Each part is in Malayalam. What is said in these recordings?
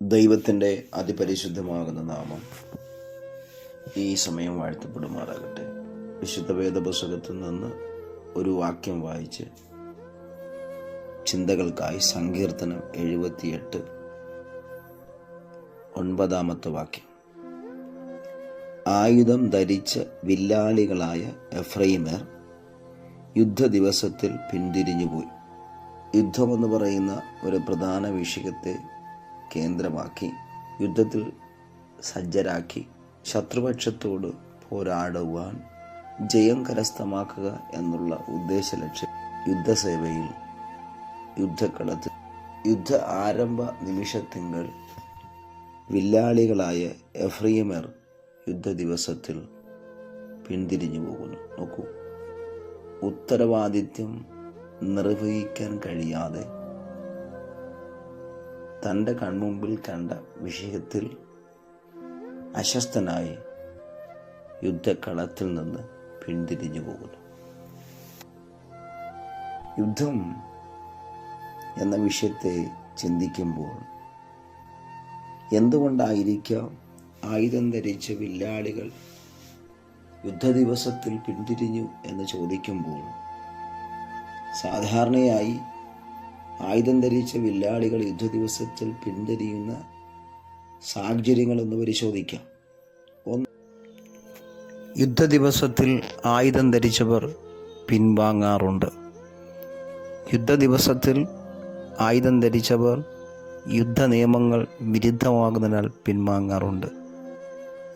ദൈവത്തിൻ്റെ അതിപരിശുദ്ധമാകുന്ന നാമം ഈ സമയം വാഴ്ത്തപ്പെടുമാറാകട്ടെ. വിശുദ്ധ വേദപുസ്തകത്തിൽ നിന്ന് ഒരു വാക്യം വായിച്ച് ചിന്തകൾക്കായി സങ്കീർത്തനം 78 9 വാക്യം. ആയുധം ധരിച്ച വില്ലാളികളായ എഫ്രൈമർ യുദ്ധ ദിവസത്തിൽ പിന്തിരിഞ്ഞുപോയി. യുദ്ധമെന്ന് പറയുന്ന ഒരു പ്രധാന വിഷയത്തെ കേന്ദ്രമാക്കി യുദ്ധത്തിൽ സജ്ജരാക്കി ശത്രുപക്ഷത്തോട് പോരാടുവാൻ ജയം കരസ്ഥമാക്കുക എന്നുള്ള ഉദ്ദേശലക്ഷ്യം യുദ്ധസേവയിൽ യുദ്ധക്കളത്തിൽ യുദ്ധ ആരംഭ നിമിഷത്തിങ്കൾ വില്ലാളികളായ എഫ്രൈമർ യുദ്ധ ദിവസത്തിൽ പിന്തിരിഞ്ഞു പോകുന്നു. നോക്കൂ, ഉത്തരവാദിത്യം നിർവഹിക്കാൻ കഴിയാതെ തൻ്റെ കൺമുമ്പിൽ കണ്ട വിഷയത്തിൽ അശസ്തനായി യുദ്ധക്കളത്തിൽ നിന്ന് പിന്തിരിഞ്ഞു പോകുന്നു. യുദ്ധം എന്ന വിഷയത്തെ ചിന്തിക്കുമ്പോൾ എന്തുകൊണ്ടായിരിക്കാം ആയുധം ധരിച്ച വില്ലാളികൾ യുദ്ധ ദിവസത്തിൽ പിന്തിരിഞ്ഞു എന്ന് ചോദിക്കുമ്പോൾ, സാധാരണയായി ആയുധം ധരിച്ച വില്ലാളികൾ യുദ്ധ ദിവസത്തിൽ പിന്തിരിയുന്ന സാഹചര്യങ്ങളൊന്ന് പരിശോധിക്കാം. യുദ്ധ ദിവസത്തിൽ ആയുധം ധരിച്ചവർ പിൻവാങ്ങാറുണ്ട്. യുദ്ധ ദിവസത്തിൽ ആയുധം ധരിച്ചവർ യുദ്ധ നിയമങ്ങൾ വിരുദ്ധമാകുന്നതിനാൽ പിൻവാങ്ങാറുണ്ട്.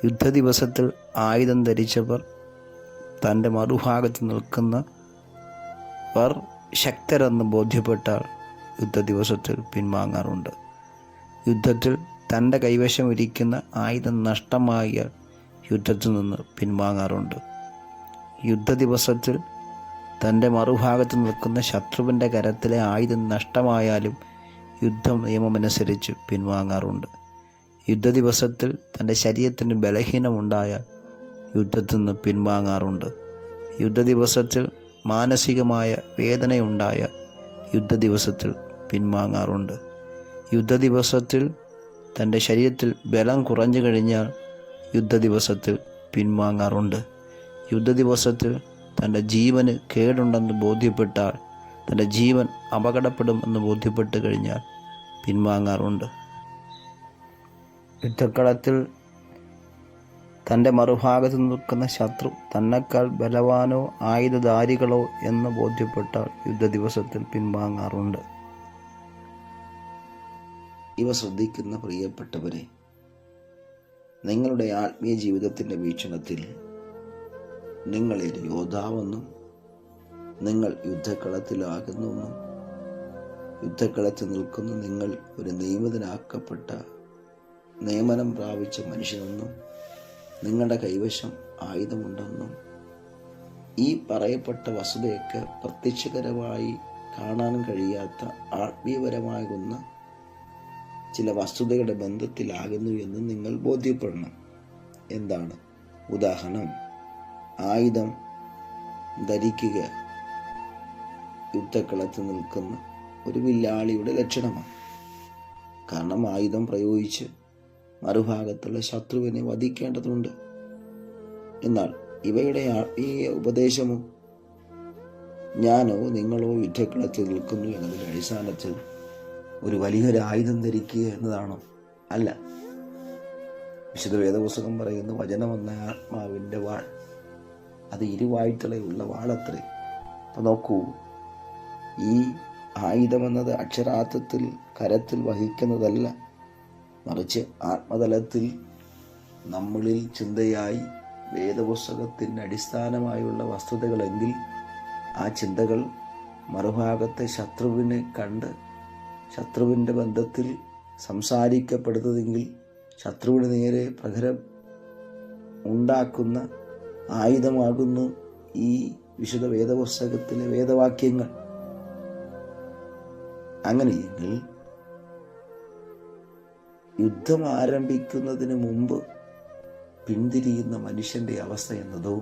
യുദ്ധ ദിവസത്തിൽ ആയുധം ധരിച്ചവർ തൻ്റെ മറുഭാഗത്ത് നിൽക്കുന്നവർ ശക്തരെന്ന് ബോധ്യപ്പെട്ടാൽ യുദ്ധ ദിവസത്തിൽ പിൻവാങ്ങാറുണ്ട്. യുദ്ധത്തിൽ തൻ്റെ കൈവശം ഇരിക്കുന്ന ആയുധം നഷ്ടമായാൽ യുദ്ധത്തിൽ നിന്ന് പിൻവാങ്ങാറുണ്ട്. യുദ്ധ ദിവസത്തിൽ തൻ്റെ മറുഭാഗത്ത് നിൽക്കുന്ന ശത്രുവിൻ്റെ കരത്തിലെ ആയുധം നഷ്ടമായാലും യുദ്ധ നിയമമനുസരിച്ച് പിൻവാങ്ങാറുണ്ട്. യുദ്ധ ദിവസത്തിൽ തൻ്റെ ശരീരത്തിന് ബലഹീനമുണ്ടായാൽ യുദ്ധത്തിൽ നിന്ന് പിൻവാങ്ങാറുണ്ട്. യുദ്ധ ദിവസത്തിൽ മാനസികമായ വേദനയുണ്ടായ യുദ്ധ ദിവസത്തിൽ പിൻവാങ്ങാറുണ്ട്. യുദ്ധ ദിവസത്തിൽ തൻ്റെ ശരീരത്തിൽ ബലം കുറഞ്ഞു കഴിഞ്ഞാൽ യുദ്ധ ദിവസത്തിൽ പിൻവാങ്ങാറുണ്ട്. യുദ്ധ ദിവസത്തിൽ തൻ്റെ ജീവന് കേടുണ്ടെന്ന് ബോധ്യപ്പെട്ടാൽ, തൻ്റെ ജീവൻ അപകടപ്പെടുമെന്ന് ബോധ്യപ്പെട്ട് കഴിഞ്ഞാൽ പിൻവാങ്ങാറുണ്ട്. യുദ്ധക്കളത്തിൽ തൻ്റെ മറുഭാഗത്ത് നിൽക്കുന്ന ശത്രു തന്നെക്കാൾ ബലവാനോ ആയുധധാരികളോ എന്ന് ബോധ്യപ്പെട്ടാൽ യുദ്ധ ദിവസത്തിൽ പിൻവാങ്ങാറുണ്ട്. ഇവ ശ്രദ്ധിക്കുന്ന പ്രിയപ്പെട്ടവരെ, നിങ്ങളുടെ ആത്മീയ ജീവിതത്തിൻ്റെ വീക്ഷണത്തിൽ നിങ്ങളൊരു യോദ്ധാവെന്നും നിങ്ങൾ യുദ്ധക്കളത്തിലാകുന്നുവെന്നും യുദ്ധക്കളത്തിൽ നിൽക്കുന്ന നിങ്ങൾ ഒരു നിയമിതനാക്കപ്പെട്ട നിയമനം പ്രാപിച്ച മനുഷ്യനെന്നും നിങ്ങളുടെ കൈവശം ആയുധമുണ്ടെന്നും ഈ പറയപ്പെട്ട വസ്തുതയൊക്കെ പ്രത്യക്ഷകരമായി കാണാൻ കഴിയാത്ത ആത്മീയപരമാകുന്ന ചില വസ്തുതകളുടെ ബന്ധത്തിലാകുന്നു എന്ന് നിങ്ങൾ ബോധ്യപ്പെടണം. എന്താണ്? ഉദാഹരണം, ആയുധം ധരിക്കുക യുദ്ധക്കളത്തിൽ നിൽക്കുന്ന ഒരു വില്ലാളിയുടെ ലക്ഷണമാണ്. കാരണം ആയുധം പ്രയോഗിച്ച് മറുഭാഗത്തുള്ള ശത്രുവിനെ വധിക്കേണ്ടതുണ്ട്. എന്നാൽ ഇവയുടെ ആത്മീയ ഉപദേശമോ, ഞാനോ നിങ്ങളോ യുദ്ധക്കളത്തിൽ നിൽക്കുന്നു എന്നതിൻ്റെ അടിസ്ഥാനത്തിൽ ഒരു വലിയൊരു ആയുധം ധരിക്കുക എന്നതാണോ? അല്ല. വിശുദ്ധ വേദപുസ്തകം പറയുന്ന വചനമെന്ന ആത്മാവിൻ്റെ വാൾ, അത് ഇരുവായ്ത്തലയുള്ള വാളത്രേ. അപ്പം നോക്കൂ, ഈ ആയുധമെന്നത് അക്ഷരാർത്ഥത്തിൽ കരത്തിൽ വഹിക്കുന്നതല്ല, മറിച്ച് ആത്മതലത്തിൽ നമ്മളിൽ ചിന്തയായി വേദപുസ്തകത്തിൻ്റെ അടിസ്ഥാനമായുള്ള വസ്തുതകളെങ്കിൽ ആ ചിന്തകൾ മറുഭാഗത്തെ ശത്രുവിനെ കണ്ട് ശത്രുവിൻ്റെ ബന്ധത്തിൽ സംസാരിക്കപ്പെടുന്നതെങ്കിൽ ശത്രുവിന് നേരെ പ്രഹരം ഉണ്ടാക്കുന്ന ആയുധമാകുന്നു ഈ വിശുദ്ധ വേദപുസ്തകത്തിലെ വേദവാക്യങ്ങൾ. അങ്ങനെയെങ്കിൽ യുദ്ധം ആരംഭിക്കുന്നതിന് മുമ്പ് പിന്തിരിയുന്ന മനുഷ്യൻ്റെ അവസ്ഥ എന്നതോ,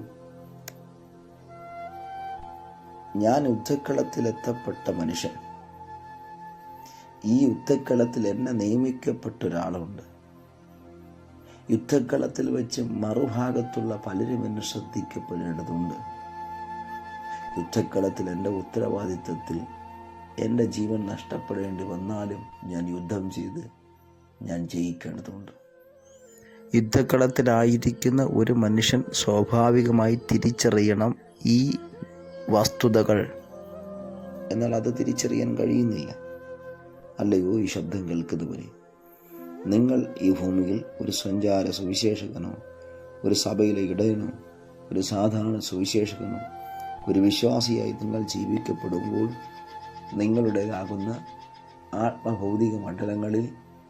ഞാൻ യുദ്ധക്കളത്തിലെത്തപ്പെട്ട മനുഷ്യൻ, ഈ യുദ്ധക്കളത്തിൽ എന്നെ നിയമിക്കപ്പെട്ട ഒരാളുണ്ട്. യുദ്ധക്കളത്തിൽ വെച്ച് മറുഭാഗത്തുള്ള പലരും എന്നെ ശ്രദ്ധിക്കപ്പെടേണ്ടതുണ്ട്. യുദ്ധക്കളത്തിൽ എൻ്റെ ഉത്തരവാദിത്വത്തിൽ എൻ്റെ ജീവൻ നഷ്ടപ്പെടേണ്ടി വന്നാലും ഞാൻ യുദ്ധം ചെയ്ത് ഞാൻ ജയിക്കേണ്ടതുണ്ട്. യുദ്ധക്കളത്തിലായിരിക്കുന്ന ഒരു മനുഷ്യൻ സ്വാഭാവികമായി തിരിച്ചറിയണം ഈ വസ്തുതകൾ. എന്നാൽ അത് തിരിച്ചറിയാൻ കഴിയുന്നില്ല. അല്ലയോ ഈ ശബ്ദം കേൾക്കുന്നവരെ, നിങ്ങൾ ഈ ഭൂമിയിൽ ഒരു സഞ്ചാര സുവിശേഷകനോ, ഒരു സഭയിലെ ഇടയനോ, ഒരു സാധാരണ സുവിശേഷകനോ, ഒരു വിശ്വാസിയായി നിങ്ങൾ ജീവിക്കപ്പെടുമ്പോൾ നിങ്ങളുടേതാകുന്ന ആത്മഭൗതിക മണ്ഡലങ്ങളിൽ,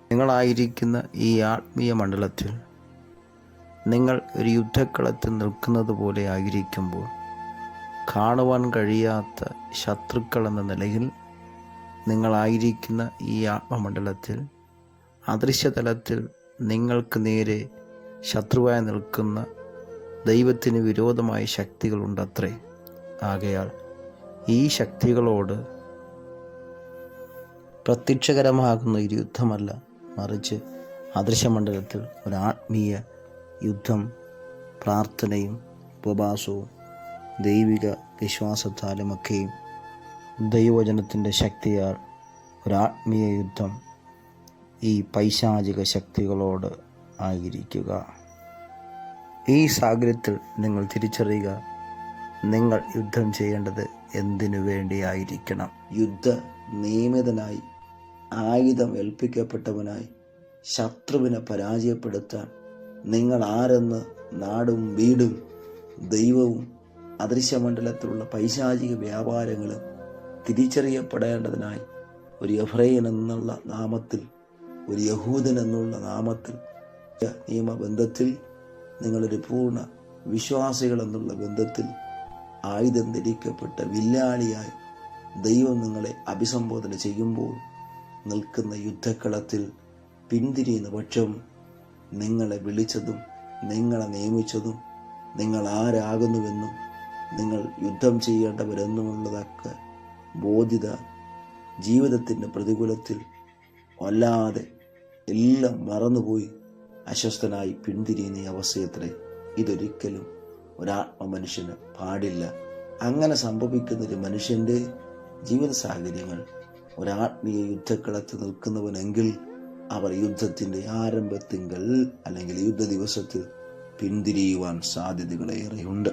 നിങ്ങളായിരിക്കുന്ന ഈ ആത്മീയ മണ്ഡലത്തിൽ നിങ്ങൾ ഒരു യുദ്ധക്കളത്തിൽ നിൽക്കുന്നത് പോലെ ആയിരിക്കുമ്പോൾ, കാണുവാൻ കഴിയാത്ത ശത്രുക്കൾ എന്ന നിലയിൽ നിങ്ങളായിരിക്കുന്ന ഈ ആത്മമണ്ഡലത്തിൽ അദൃശ്യതലത്തിൽ നിങ്ങൾക്ക് നേരെ ശത്രുവായി നിൽക്കുന്ന ദൈവത്തിന് വിരോധമായ ശക്തികളുണ്ടത്രേ. ആകയാൽ ഈ ശക്തികളോട് പ്രത്യക്ഷകരമാകുന്ന ഒരു യുദ്ധമല്ല, മറിച്ച് അദൃശ്യമണ്ഡലത്തിൽ ഒരാത്മീയ യുദ്ധം, പ്രാർത്ഥനയും ഉപവാസവും ദൈവിക വിശ്വാസത്താലുമൊക്കെയും ദൈവവചനത്തിൻ്റെ ശക്തിയാൽ ഒരാത്മീയ യുദ്ധം ഈ പൈശാചിക ശക്തികളോട് ആയിരിക്കുക. ഈ സാഹചര്യത്തിൽ നിങ്ങൾ തിരിച്ചറിയുക, നിങ്ങൾ യുദ്ധം ചെയ്യേണ്ടത് എന്തിനു വേണ്ടിയായിരിക്കണം. യുദ്ധ നിയമിതനായി, ആയുധം ഏൽപ്പിക്കപ്പെട്ടവനായി ശത്രുവിനെ പരാജയപ്പെടുത്താൻ നിങ്ങൾ ആരെന്ന് നാടും വീടും ദൈവവും അദൃശ്യമണ്ഡലത്തിലുള്ള പൈശാചിക വ്യാപാരങ്ങളും തിരിച്ചറിയപ്പെടേണ്ടതിനായി ഒരു എഫ്രൈൻ എന്നുള്ള നാമത്തിൽ, ഒരു യഹൂദൻ എന്നുള്ള നാമത്തിൽ, നിയമബന്ധത്തിൽ നിങ്ങളൊരു പൂർണ്ണ വിശ്വാസികൾ എന്നുള്ള ബന്ധത്തിൽ ആയുധം ധരിക്കപ്പെട്ട വില്ലാളിയായി ദൈവം നിങ്ങളെ അഭിസംബോധന ചെയ്യുമ്പോൾ നിൽക്കുന്ന യുദ്ധക്കളത്തിൽ പിന്തിരിയുന്ന പക്ഷം നിങ്ങളെ വിളിച്ചതും നിങ്ങളെ നിയമിച്ചതും നിങ്ങൾ ആരാകുന്നുവെന്നും നിങ്ങൾ യുദ്ധം ചെയ്യേണ്ടവരെന്നുമുള്ളതൊക്കെ ബോധ്യത ജീവിതത്തിൻ്റെ പ്രതികൂലത്തിൽ വല്ലാതെ എല്ലാം മറന്നുപോയി അസ്വസ്ഥനായി പിന്തിരിയുന്ന അവസ്ഥയത്രേ. ഇതൊരിക്കലും ഒരാത്മ മനുഷ്യന് പാടില്ല. അങ്ങനെ സംഭവിക്കുന്ന ഒരു മനുഷ്യൻ്റെ ജീവിത സാഹചര്യങ്ങൾ ഒരാത്മീയ യുദ്ധക്കളത്തിൽ നിൽക്കുന്നവനെങ്കിൽ അവർ യുദ്ധത്തിൻ്റെ ആരംഭത്തിങ്കൽ അല്ലെങ്കിൽ യുദ്ധ ദിവസത്തിൽ പിന്തിരിയുവാൻ സാധ്യതകളേറെയുണ്ട്.